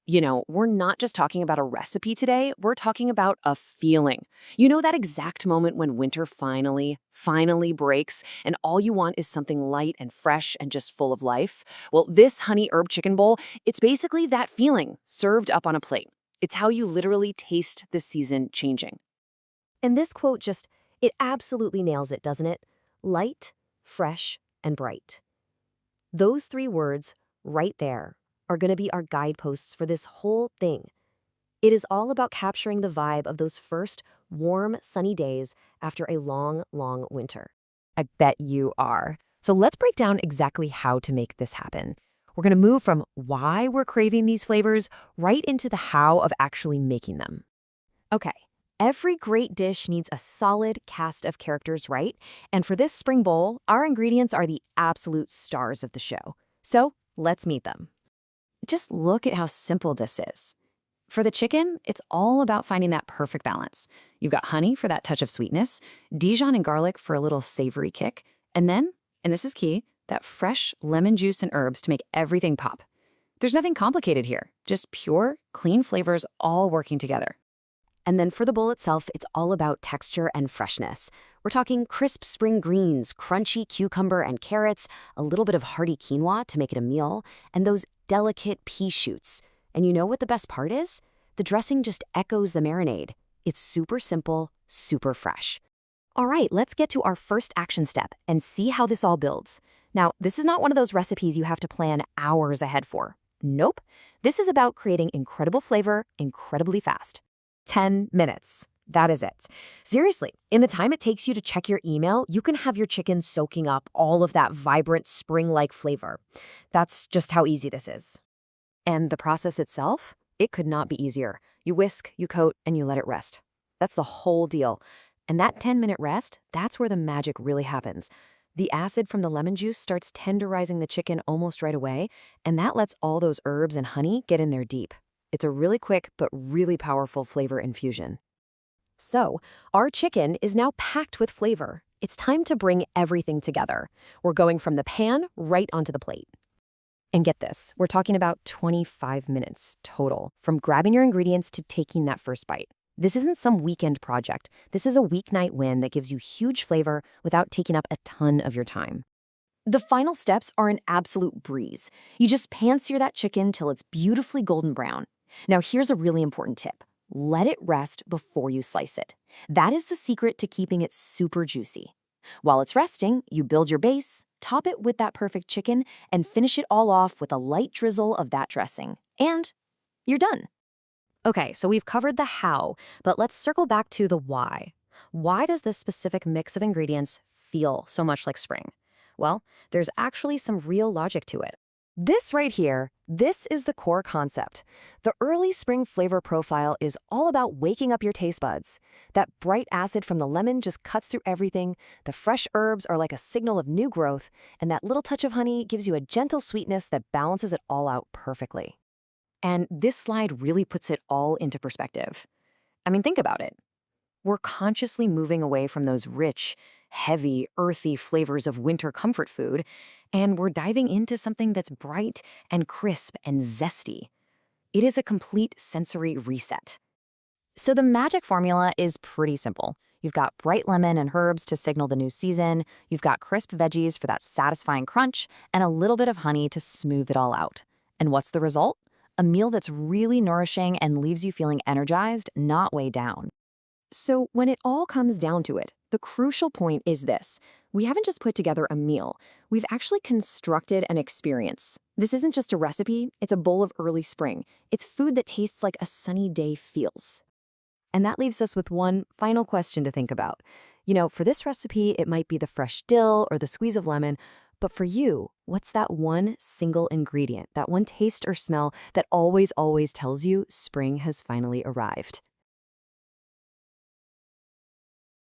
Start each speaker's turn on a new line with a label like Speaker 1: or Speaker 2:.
Speaker 1: We're not just talking about a recipe today, we're talking about a feeling. You know that exact moment when winter finally breaks and all you want is something light and fresh and just full of life? Well, this honey herb chicken bowl, it's basically that feeling served up on a plate. It's how you literally taste the season changing.
Speaker 2: And this quote it absolutely nails it, doesn't it? Light, fresh, and bright. Those three words, right there, are going to be our guideposts for this whole thing. It is all about capturing the vibe of those first warm, sunny days after a long winter.
Speaker 3: I bet you are. So let's break down exactly how to make this happen. We're going to move from why we're craving these flavors right into the how of actually making them.
Speaker 2: Okay, every great dish needs a solid cast of characters, right? And for this spring bowl, our ingredients are the absolute stars of the show. So let's meet them.
Speaker 1: Just look at how simple this is. For the chicken, it's all about finding that perfect balance. You've got honey for that touch of sweetness, Dijon and garlic for a little savory kick, and then, and this is key, that fresh lemon juice and herbs to make everything pop. There's nothing complicated here, just pure, clean flavors all working together.
Speaker 2: And then for the bowl itself, it's all about texture and freshness. We're talking crisp spring greens, crunchy cucumber and carrots, a little bit of hearty quinoa to make it a meal, and those delicate pea shoots. And you know what the best part is? The dressing just echoes the marinade. It's super simple, super fresh. All right, let's get to our first action step and see how this all builds. Now, this is not one of those recipes you have to plan hours ahead for. Nope. This is about creating incredible flavor incredibly fast.
Speaker 3: 10 minutes. That is it. Seriously, in the time it takes you to check your email, you can have your chicken soaking up all of that vibrant spring-like flavor. That's just how easy this is.
Speaker 2: And the process itself? It could not be easier. You whisk, you coat, and you let it rest. That's the whole deal. And that 10-minute rest, that's where the magic really happens. The acid from the lemon juice starts tenderizing the chicken almost right away, and that lets all those herbs and honey get in there deep. It's a really quick but really powerful flavor infusion. So, our chicken is now packed with flavor. It's time to bring everything together. We're going from the pan right onto the plate. And get this, we're talking about 25 minutes total, from grabbing your ingredients to taking that first bite. This isn't some weekend project. This is a weeknight win that gives you huge flavor without taking up a ton of your time. The final steps are an absolute breeze. You just pan-sear that chicken till it's beautifully golden brown. Now here's a really important tip. Let it rest before you slice it. That is the secret to keeping it super juicy. While it's resting, you build your base, top it with that perfect chicken, and finish it all off with a light drizzle of that dressing. And you're done. Okay, so we've covered the how, but let's circle back to the why. Why does this specific mix of ingredients feel so much like spring? Well, there's actually some real logic to it. This right here, this is the core concept. The early spring flavor profile is all about waking up your taste buds. That bright acid from the lemon just cuts through everything, the fresh herbs are like a signal of new growth, and that little touch of honey gives you a gentle sweetness that balances it all out perfectly. And this slide really puts it all into perspective. I mean, think about it. We're consciously moving away from those rich, heavy, earthy flavors of winter comfort food, and we're diving into something that's bright and crisp and zesty. It is a complete sensory reset. So the magic formula is pretty simple. You've got bright lemon and herbs to signal the new season, you've got crisp veggies for that satisfying crunch, and a little bit of honey to smooth it all out. And what's the result? A meal that's really nourishing and leaves you feeling energized, not weighed down. So when it all comes down to it, the crucial point is this. We haven't just put together a meal. We've actually constructed an experience. This isn't just a recipe, it's a bowl of early spring. It's food that tastes like a sunny day feels. And that leaves us with one final question to think about. For this recipe, it might be the fresh dill or the squeeze of lemon, but for you, what's that one single ingredient, that one taste or smell that always tells you spring has finally arrived?